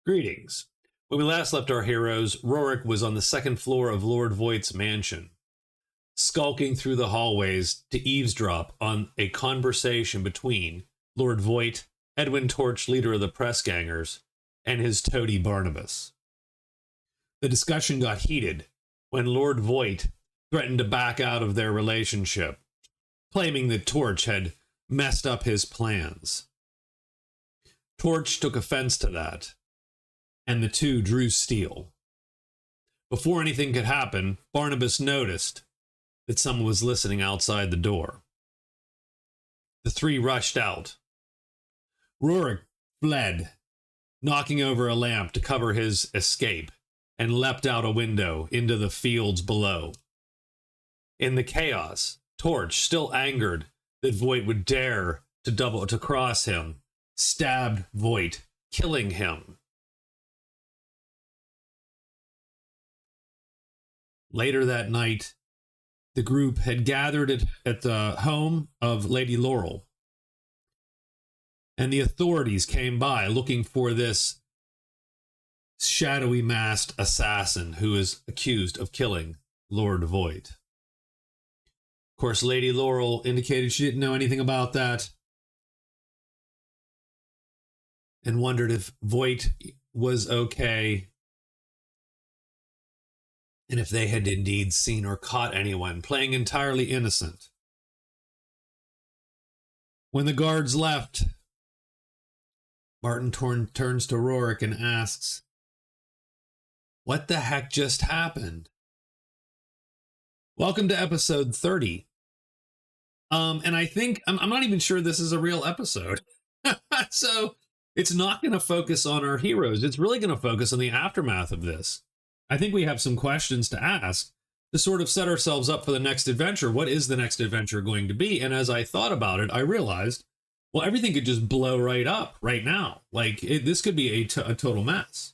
Greetings. When we last left our heroes, Rorik was on the second floor of Lord Voight's mansion, skulking through the hallways to eavesdrop on a conversation between Lord Voight, Edwin Torch, leader of the press gangers, and his toady Barnabas. The discussion got heated when Lord Voight threatened to back out of their relationship, claiming that Torch had messed up his plans. Torch took offense to that, and the two drew steel. Before anything could happen, Barnabas noticed that someone was listening outside the door. The three rushed out. Rorik fled, knocking over a lamp to cover his escape, and leapt out a window into the fields below. In the chaos, Torch, still angered that Voight would dare to cross him, stabbed Voight, killing him. Later that night, the group had gathered at the home of Lady Laurel, and the authorities came by looking for this shadowy masked assassin who is accused of killing Lord Voight. Of course, Lady Laurel indicated she didn't know anything about that and wondered if Voight was okay and if they had indeed seen or caught anyone, playing entirely innocent. When the guards left, Martin turns to Rorik and asks, "What the heck just happened?" Welcome to episode 30. And I think, I'm not even sure this is a real episode. So it's not going to focus on our heroes. It's really going to focus on the aftermath of this. I think we have some questions to ask to sort of set ourselves up for the next adventure. What is the next adventure going to be? And as I thought about it, I realized, well, everything could just blow right up right now. Like, this could be a total mess.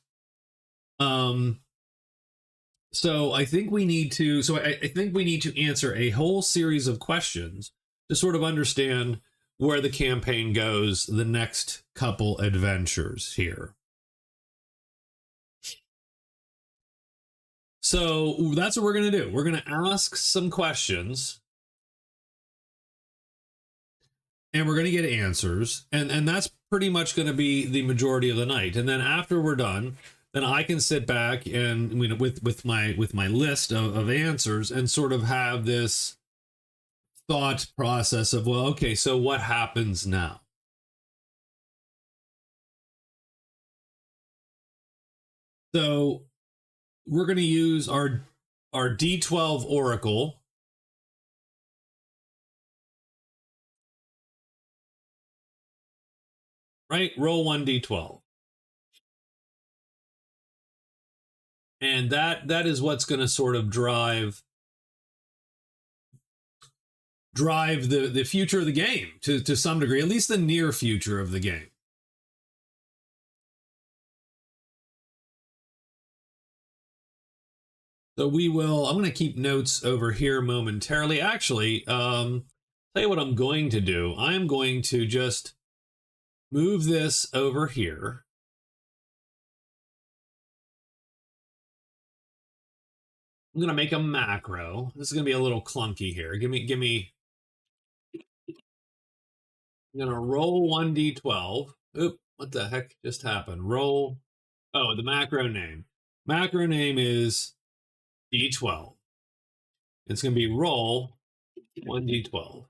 So I think we need to, I think we need to answer a whole series of questions to sort of understand where the campaign goes the next couple adventures here. So that's what we're going to do. We're going to ask some questions and we're going to get answers. And that's pretty much going to be the majority of the night. And then after we're done, then I can sit back and, you know, with my list of answers and sort of have this thought process of, well, okay, so what happens now? So we're going to use our D12 Oracle. Right? Roll 1d12. And that is what's going to sort of drive the future of the game to some degree, at least the near future of the game. So I'm going to keep notes over here momentarily. Actually, tell you what I'm going to do. I'm going to just move this over here. I'm going to make a macro. This is going to be a little clunky here. Give me. I'm going to roll 1d12. Oop, what the heck just happened? Roll. Oh, the macro name. Macro name is d12. It's going to be roll 1d12.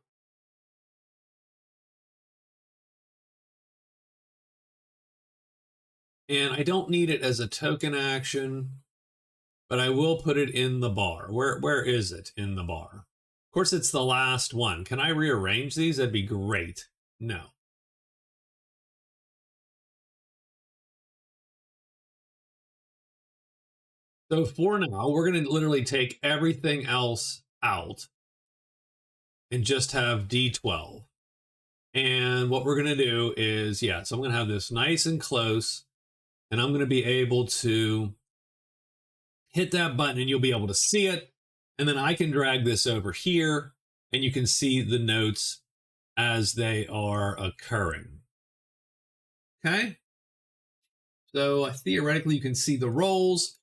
And I don't need it as a token action, but I will put it in the bar. Where is it in the bar? Of course, it's the last one. Can I rearrange these? That'd be great. No. So for now, we're going to literally take everything else out and just have D12. And what we're going to do is, so I'm going to have this nice and close, and I'm going to be able to hit that button and you'll be able to see it. And then I can drag this over here and you can see the notes as they are occurring. Okay. So theoretically, you can see the rolls.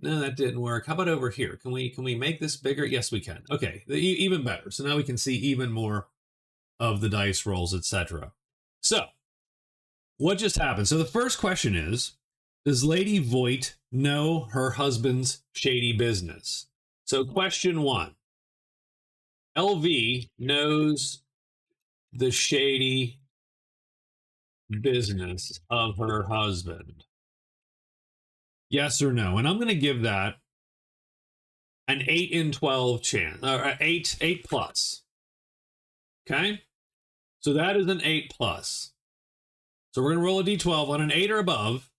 No, that didn't work. How about over here? Can we make this bigger? Yes, we can. Okay, even better. So now we can see even more of the dice rolls, etc. So, what just happened? So the first question is, does Lady Voight know her husband's shady business? So question 1. LV knows the shady business of her husband. Yes or no? And I'm going to give that an 8 in 12 chance, or 8 plus. Okay? So that is an 8 plus. So we're going to roll a d12 on an 8 or above.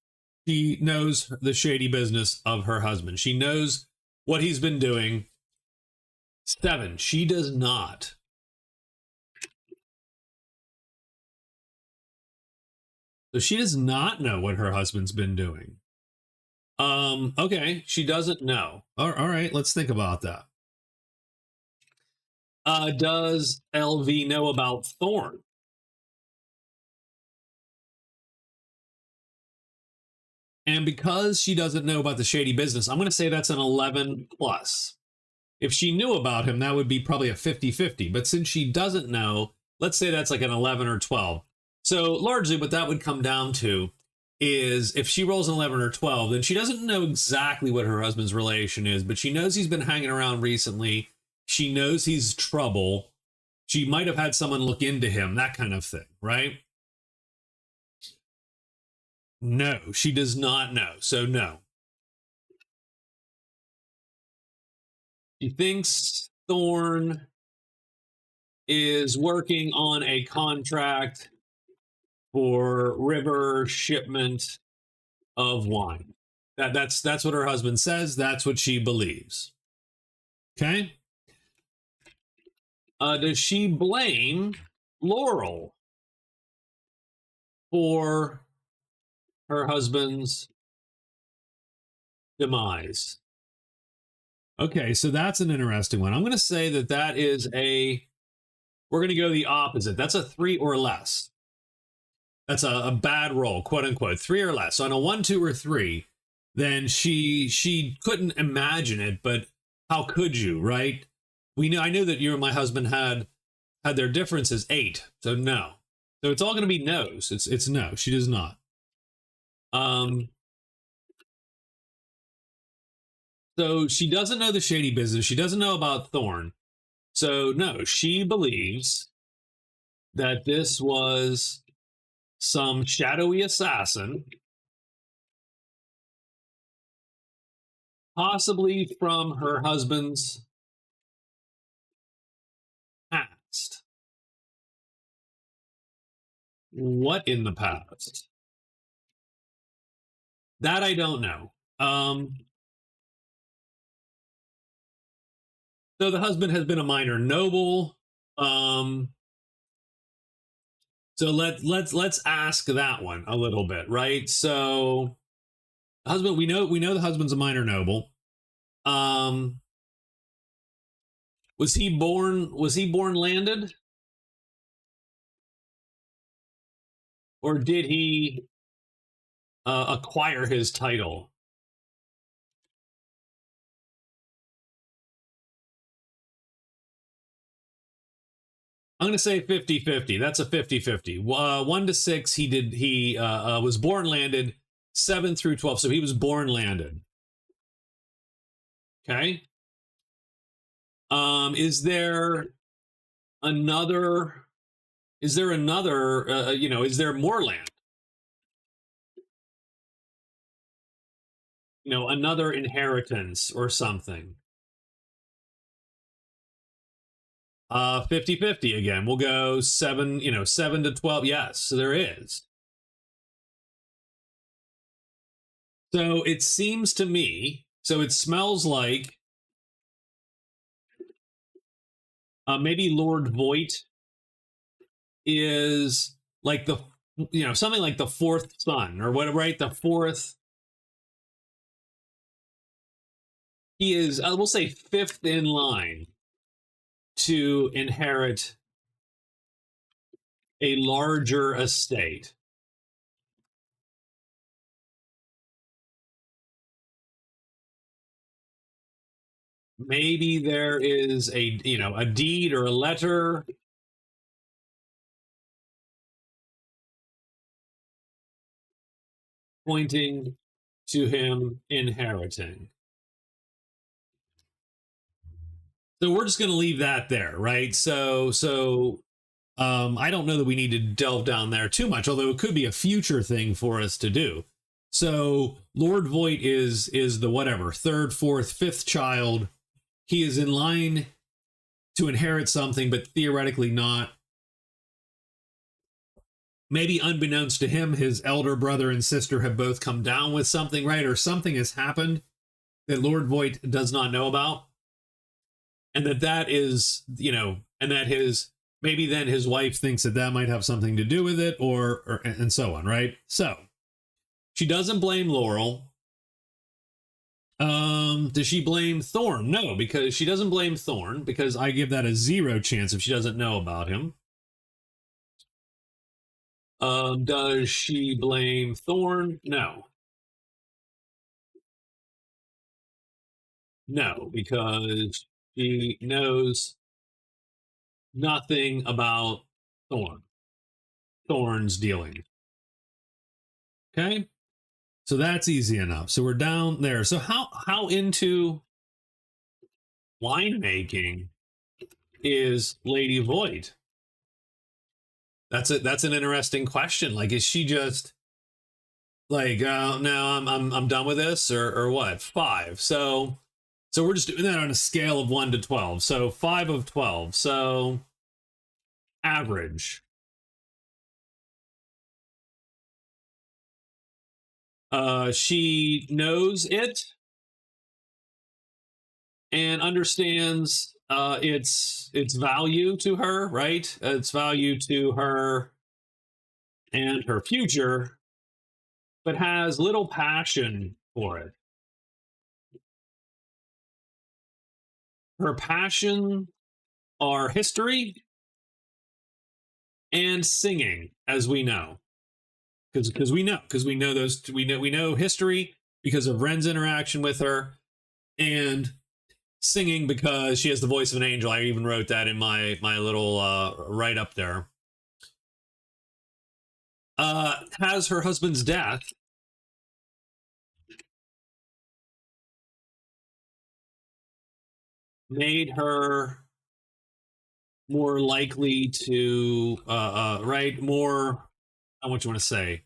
She knows the shady business of her husband. She knows what he's been doing. 7, she does not. So she does not know what her husband's been doing. Okay, she doesn't know. All right, let's think about that. Does LV know about Thorn? And because she doesn't know about the shady business, I'm going to say that's an 11 plus. If she knew about him, that would be probably a 50-50. But since she doesn't know, let's say that's like an 11 or 12. So largely what that would come down to is if she rolls an 11 or 12, then she doesn't know exactly what her husband's relation is, but she knows he's been hanging around recently. She knows he's trouble. She might have had someone look into him, that kind of thing, right? No, she does not know. So no. She thinks Thorn is working on a contract for river shipment of wine. That's what her husband says. That's what she believes. Okay. Does she blame Laurel for her husband's demise? Okay, so that's an interesting one. I'm going to say that is we're going to go the opposite. That's a 3 or less. That's a bad roll, quote unquote, 3 or less. So on a 1, 2, or 3, then she couldn't imagine it, but how could you, right? I knew that you and my husband had their differences. 8, so no. So it's all going to be no's. It's no. She does not. So she doesn't know the shady business. She doesn't know about Thorn. So no, she believes that this was some shadowy assassin, possibly from her husband's past. What in the past? That I don't know. So the husband has been a minor noble. So let's ask that one a little bit, right? So husband, we know the husband's a minor noble. Was he born landed? Or did he acquire his title? I'm going to say 50-50. That's a 50-50. 1 to 6, he was born landed. 7 through 12, so he was born landed. Okay. Is there another, is there more land? Another inheritance or something. 50-50 again. We'll go 7 to 12. Yes, so there is. So it seems to me, so it smells like maybe Lord Voight is like something like the 4th son or what, right? The 4th. He is, we'll say 5th in line to inherit a larger estate. maybe there is a deed or a letter pointing to him inheriting. So we're just going to leave that there, right? So I don't know that we need to delve down there too much, although it could be a future thing for us to do. So Lord Voight is the whatever third, fourth, fifth child. He is in line to inherit something, but theoretically not. Maybe unbeknownst to him, his elder brother and sister have both come down with something, right? Or something has happened that Lord Voight does not know about. And that is, and that his, maybe then his wife thinks that might have something to do with it, or and so on, right? So she doesn't blame Laurel. Does she blame Thorn? No, because she doesn't blame Thorn, because I give that a 0 chance if she doesn't know about him. Does she blame Thorn? No. No, because she knows nothing about Thorn's dealing. Okay? So that's easy enough. So we're down there. So how into winemaking is Lady Voight? That's an interesting question. Like, is she just like, no, I'm done with this, or what? 5. So we're just doing that on a scale of 1 to 12. So 5 of 12. So average. She knows it and understands its value to her, right? Its value to her and her future, but has little passion for it. Her passion are history and singing, as we know, because we know those we know history because of Ren's interaction with her, and singing because she has the voice of an angel. I even wrote that in my little write up there. Has her husband's death made her more likely to right, more, what you want to say,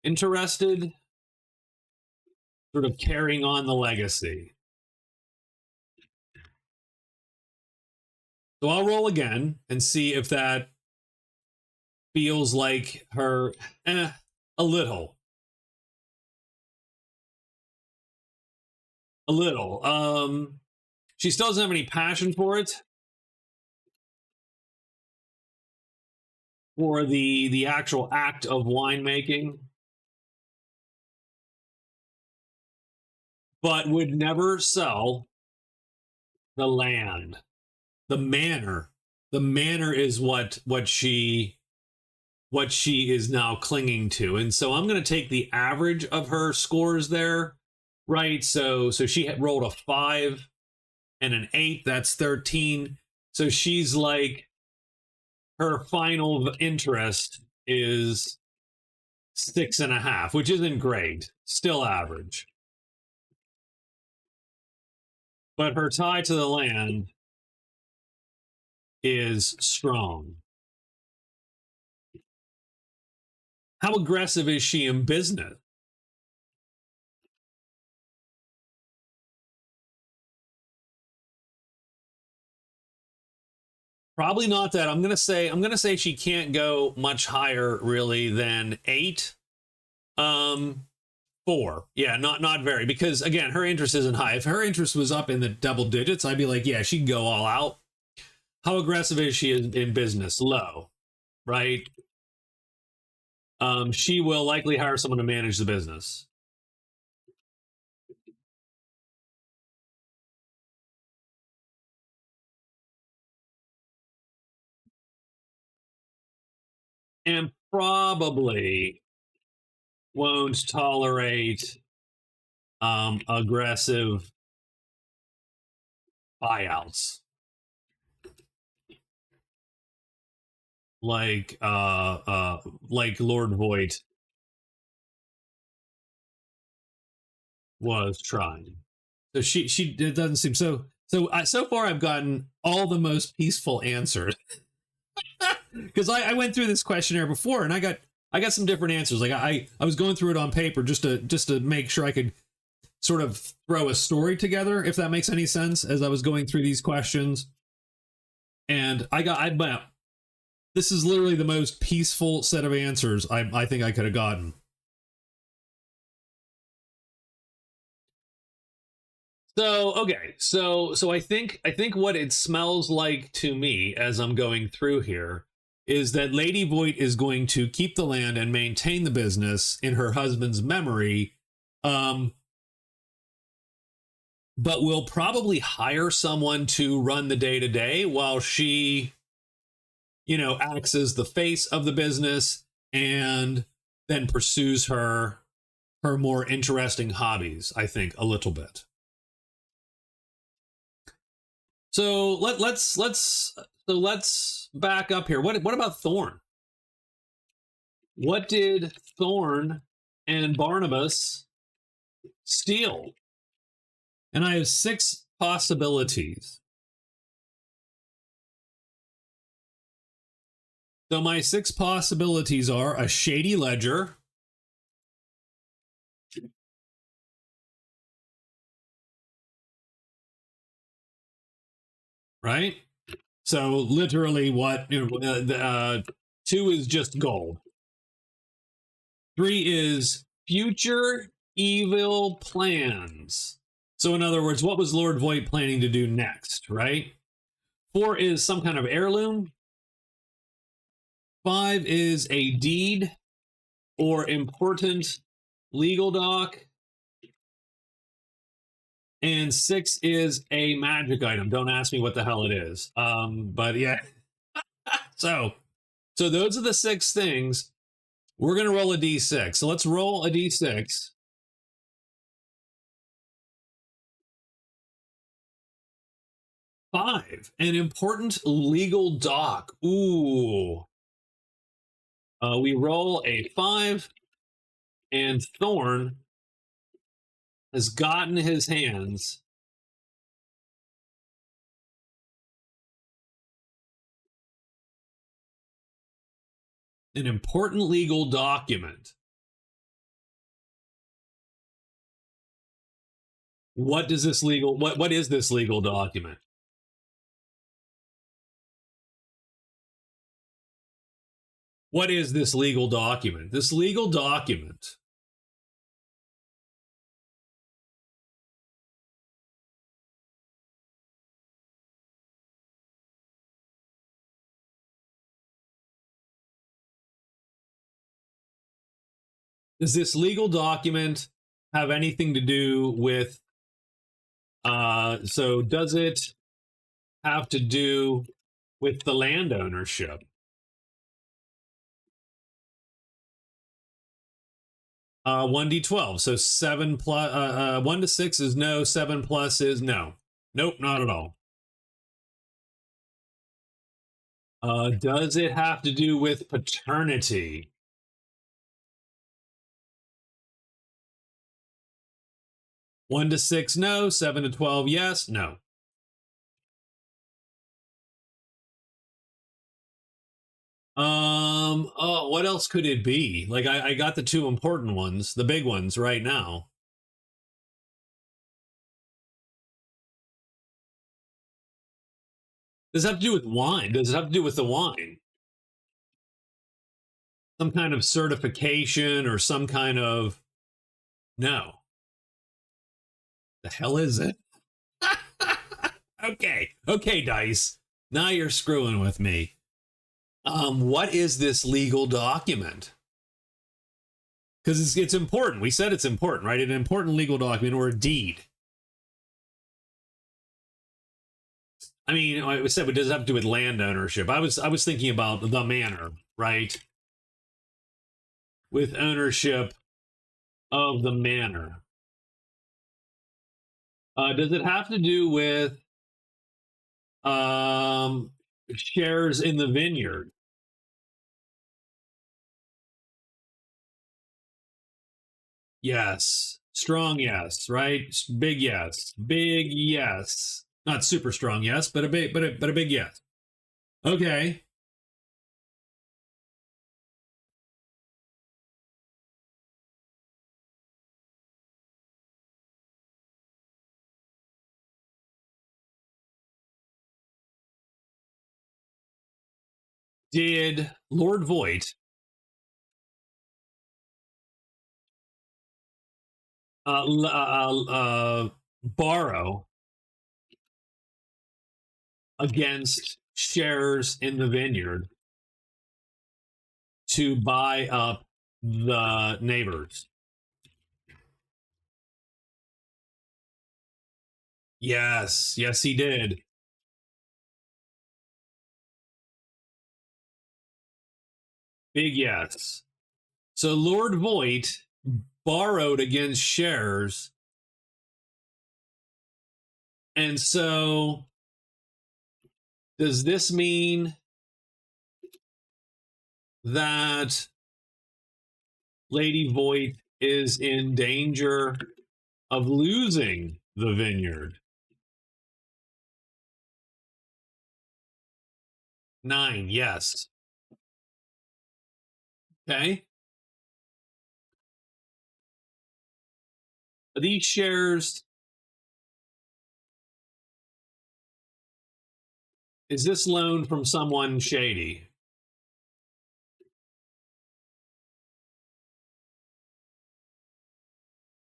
interested, sort of carrying on the legacy? So I'll roll again and see if that feels like her. A little. She still doesn't have any passion for it, for the actual act of winemaking, but would never sell the land. The manor. The manor is what she is now clinging to. And so I'm going to take the average of her scores there, right? So she had rolled a 5 and an 8, that's 13. So she's like, her final interest is 6.5, which isn't great, still average. But her tie to the land is strong. How aggressive is she in business? Probably not that. I'm gonna say she can't go much higher really than 8. 4. Yeah, not very, because again, her interest isn't high. If her interest was up in the double digits, I'd be like, yeah, she can go all out. How aggressive is she in business? Low, right? She will likely hire someone to manage the business. And probably won't tolerate aggressive buyouts, like Lord Voight was trying. So she it doesn't seem so. So far I've gotten all the most peaceful answers because I went through this questionnaire before and I got some different answers. Like I was going through it on paper just to make sure I could sort of throw a story together, if that makes any sense, as I was going through these questions. And this is literally the most peaceful set of answers I think I could have gotten. So okay, so I think what it smells like to me as I'm going through here is that Lady Voight is going to keep the land and maintain the business in her husband's memory, but will probably hire someone to run the day to day while she, acts as the face of the business and then pursues her more interesting hobbies. I think a little bit. So let's back up here. What about Thorn? What did Thorn and Barnabas steal? And I have 6 possibilities. So my 6 possibilities are a shady ledger, right? So literally, 2 is just gold. 3 is future evil plans. So in other words, what was Lord Voight planning to do next, right? 4 is some kind of heirloom. 5 is a deed or important legal doc. And 6 is a magic item. Don't ask me what the hell it is. But yeah. So those are the 6 things. We're going to roll a d6. So let's roll a d6. 5, an important legal doc. Ooh. We roll a 5, and Thorn has gotten his hands an important legal document. What is this legal document? What is this legal document? This legal document does this legal document have anything to do with so does it have to do with the land ownership? 1d12. So 7 plus 1 to 6 is no, 7 plus is no. Nope, not at all. Does it have to do with paternity? 1 to 6, no. 7 to 12, yes, no. Oh, what else could it be? Like I got the 2 important ones, the big ones right now. Does it have to do with wine? Does it have to do with the wine? Some kind of certification or some kind of no. The hell is it? Okay, Dice. Now you're screwing with me. What is this legal document? Because it's important. We said it's important, right? An important legal document or a deed. I mean, I said, but does it have to do with land ownership? I was thinking about the manor, right? With ownership of the manor. Does it have to do with Um, shares in the vineyard. Yes. Strong yes, right? Big yes. Big yes. Not super strong yes, but a big but a big yes. Okay. Did Lord Voight borrow against shares in the vineyard to buy up the neighbors? Yes, yes, he did. Big yes. So Lord Voight borrowed against shares, and so does this mean that Lady Voight is in danger of losing the vineyard? 9, yes. Okay. These shares, is this loan from someone shady?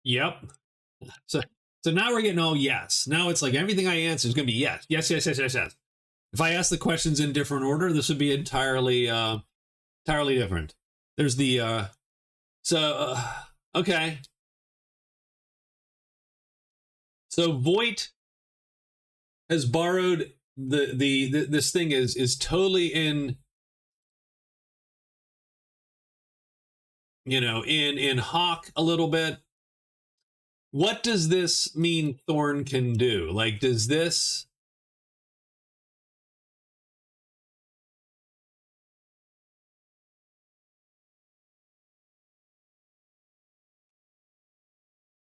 Yep. So so now we're getting all yes. Now it's like everything I answer is going to be yes. Yes, yes, yes, yes, yes. If I ask the questions in different order, this would be entirely different. There's the so okay. So Voight has borrowed this thing is totally in, in Hawk a little bit. What does this mean Thorn can do? Like, does this,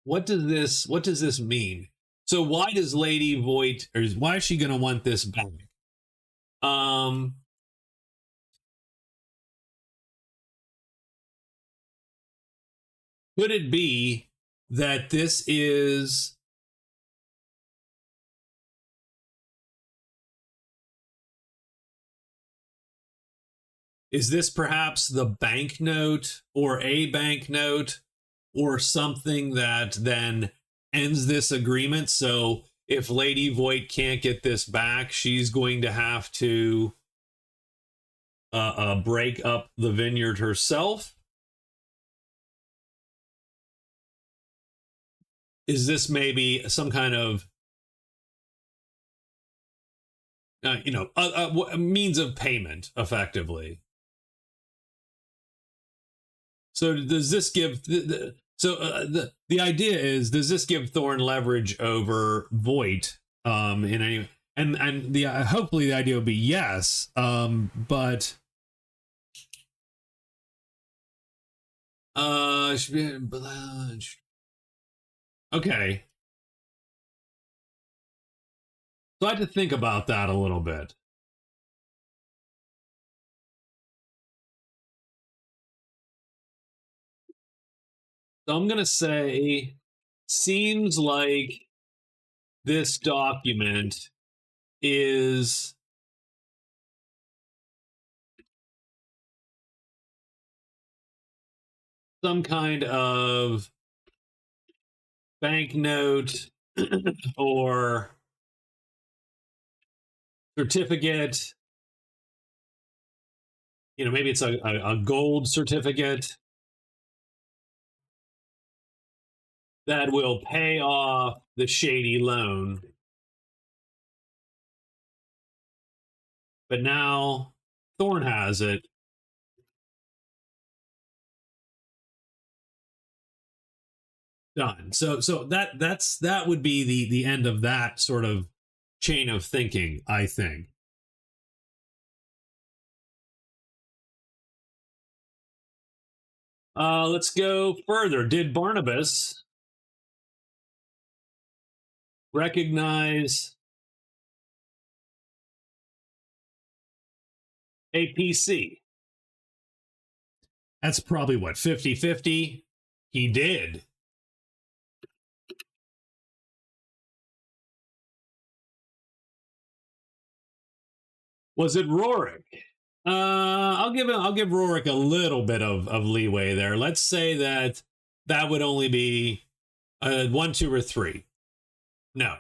what does this mean? So why does Lady Voight, or why is she gonna want this back? Um could it be that is this perhaps the banknote or a banknote or something that then ends this agreement? So if Lady Voight can't get this back, she's going to have to break up the vineyard herself. Is this maybe some kind of means of payment, effectively? So does this give the idea is, does this give Thorn leverage over Voight in any, and the hopefully the idea would be yes, but okay, so I had to think about that a little bit. So I'm gonna say, seems like this document is some kind of banknote or certificate. Maybe it's a gold certificate that will pay off the shady loan. But now Thorn has it. Done. So that would be the end of that sort of chain of thinking, I think. Let's go further. Did Barnabas recognize a PC? That's probably what, 50-50? He did. Was it Rorik? I'll give Rorik a little bit of leeway there. Let's say that would only be 1, 2, or 3. No.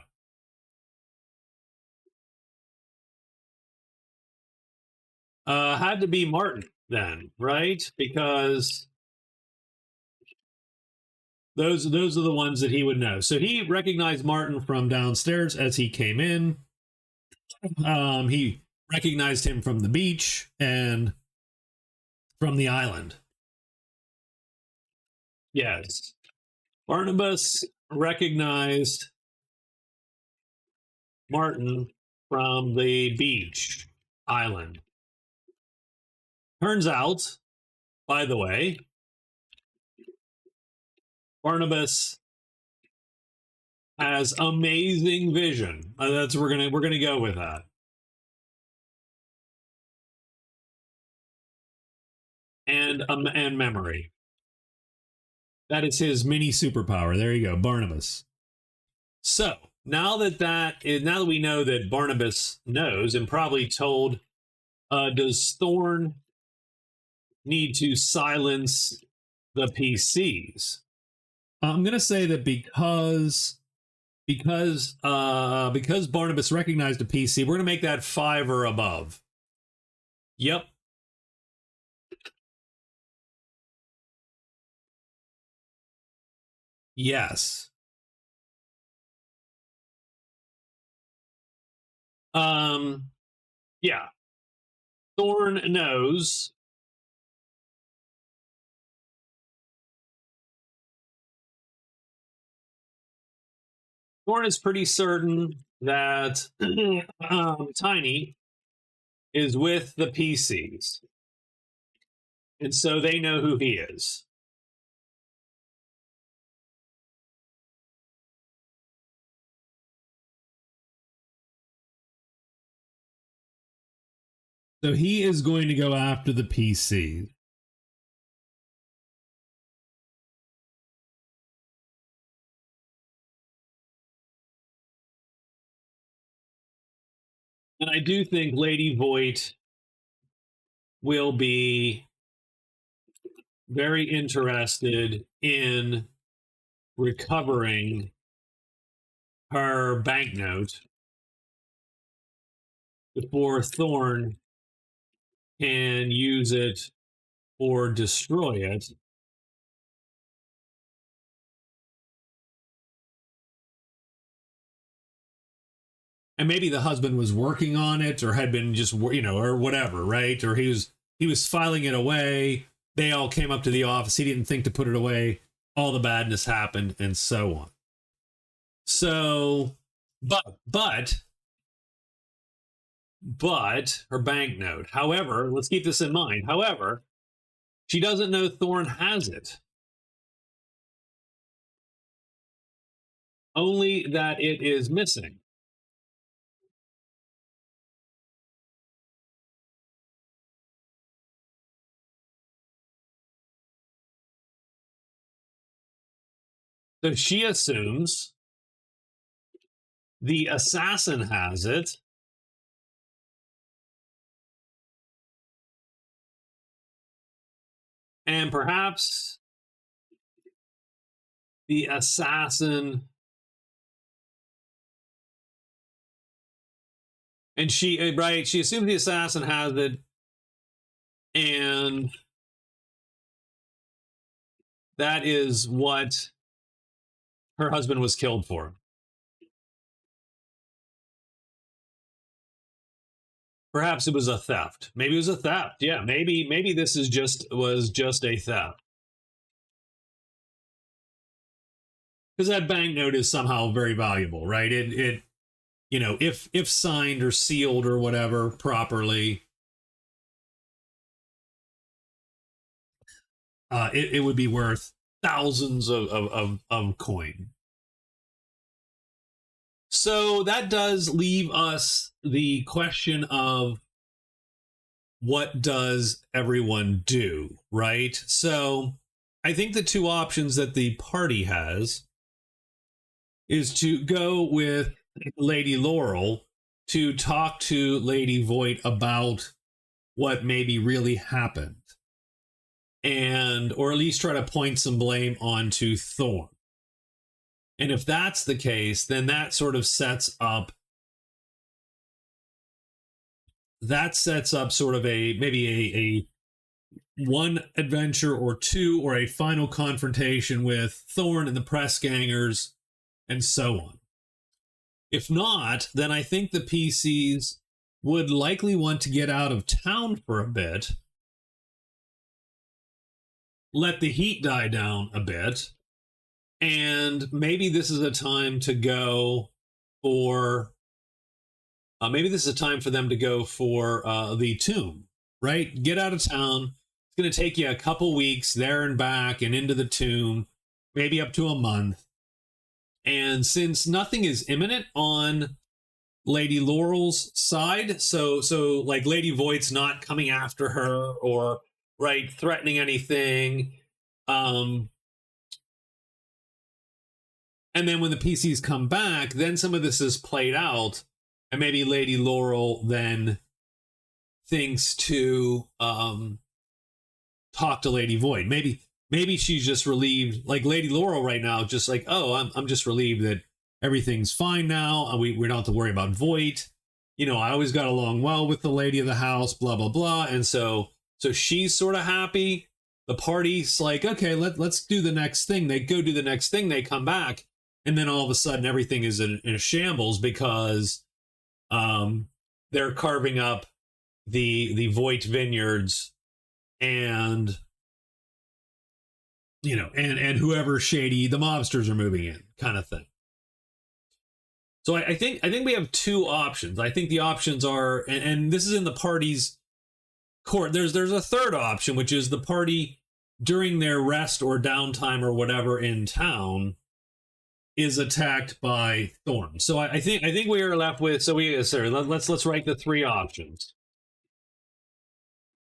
Had to be Martin then, right? Because those are the ones that he would know. So he recognized Martin from downstairs as he came in. He recognized him from the beach and from the island. Yes. Barnabas recognized Martin from the beach island. Turns out, by the way, Barnabas has amazing vision. That's we're gonna go with that. And memory. That is his mini superpower. There you go, Barnabas. So now that we know that Barnabas knows and probably told, does Thorn need to silence the PCs? I'm gonna say that because Barnabas recognized a PC, we're gonna make that 5 or above. Yep. Yes. Yeah. Thorn knows. Thorn is pretty certain that Tiny is with the PCs. And so they know who he is. So he is going to go after the PC. And I do think Lady Voight will be very interested in recovering her banknote before Thorn can use it or destroy it. And maybe the husband was working on it or had been just, or whatever, right? Or he was filing it away. They all came up to the office. He didn't think to put it away. All the badness happened and so on. So, but her banknote. However, let's keep this in mind. However, she doesn't know Thorn has it. Only that it is missing. So she assumes the assassin has it. And perhaps the assassin. And she assumes the assassin has it. And that is what her husband was killed for. Perhaps it was a theft. Maybe it was a theft. Yeah, maybe this was just a theft. Because that banknote is somehow very valuable, right? if signed or sealed or whatever properly, it would be worth thousands of coin. So that does leave us the question of, what does everyone do, right? So I think the two options that the party has is to go with Lady Laurel to talk to Lady Voight about what maybe really happened, and or at least try to point some blame onto Thorn. And if that's the case, then that sort of sets up sort of maybe a one adventure or two, or a final confrontation with Thorn and the press gangers and so on. If not, then I think the PCs would likely want to get out of town for a bit, let the heat die down a bit, and maybe this is a time to go for maybe this is a time for them to go for the tomb, right? Get out of town. It's going to take you a couple weeks there and back and into the tomb, maybe up to a month. And since nothing is imminent on Lady Laurel's side, so like Lady Voight's not coming after her or right threatening anything. And then when the PCs come back, then some of this is played out, and maybe Lady Laurel then thinks to talk to Lady Voight. Maybe she's just relieved, like Lady Laurel right now, just like, oh, I'm just relieved that everything's fine now. We don't have to worry about Voight. I always got along well with the lady of the house, blah, blah, blah. And so she's sort of happy. The party's like, okay, let's do the next thing. They go do the next thing. They come back. And then all of a sudden everything is in a shambles because they're carving up the Voight vineyards, and and whoever shady the mobsters are moving in, kind of thing. So I think we have two options. I think the options are, and this is in the party's court. There's a third option, which is the party during their rest or downtime or whatever in town is attacked by Thorn. So I think we are left with, let's write the three options.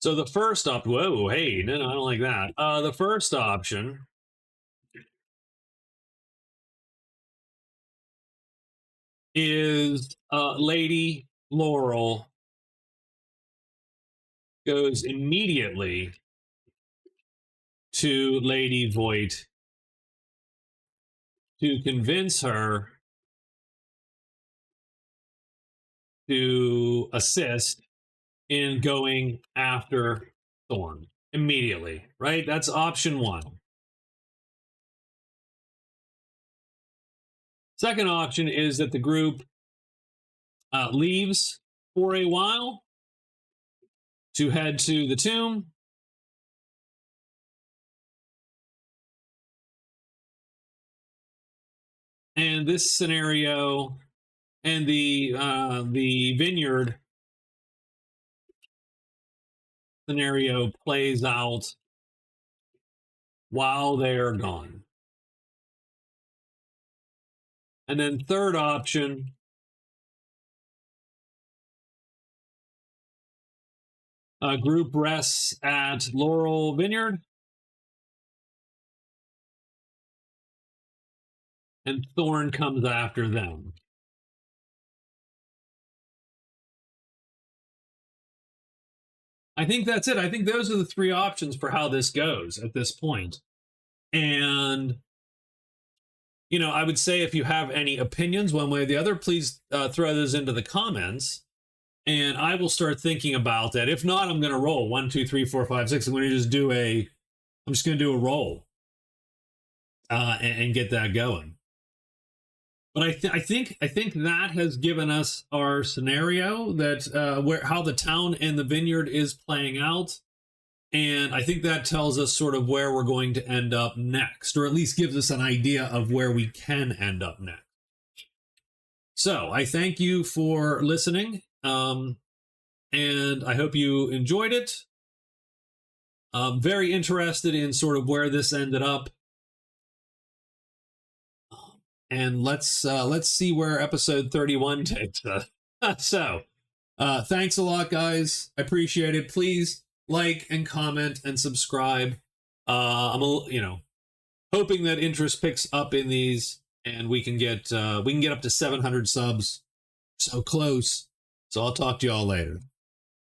So the first option, whoa, hey, no, I don't like that. The first option is Lady Laurel goes immediately to Lady Voight to convince her to assist in going after Thorn immediately, right? That's option one. Second option is that the group leaves for a while to head to the tomb. And this scenario and the vineyard scenario plays out while they're gone. And then third option, group rests at Laurel Vineyard, and Thorn comes after them. I think that's it. I think those are the three options for how this goes at this point. And, I would say if you have any opinions one way or the other, please throw those into the comments. And I will start thinking about that. If not, I'm going to roll 1, 2, 3, 4, 5, 6. I'm going to just do a roll and get that going. But I think that has given us our scenario that how the town and the vineyard is playing out, and I think that tells us sort of where we're going to end up next, or at least gives us an idea of where we can end up next. So I thank you for listening, and I hope you enjoyed it. I'm very interested in sort of where this ended up, and let's see where episode 31 takes us. So, thanks a lot, guys. I appreciate it. Please like and comment and subscribe. I'm hoping that interest picks up in these, and we can get up to 700 subs. So close. So I'll talk to y'all later.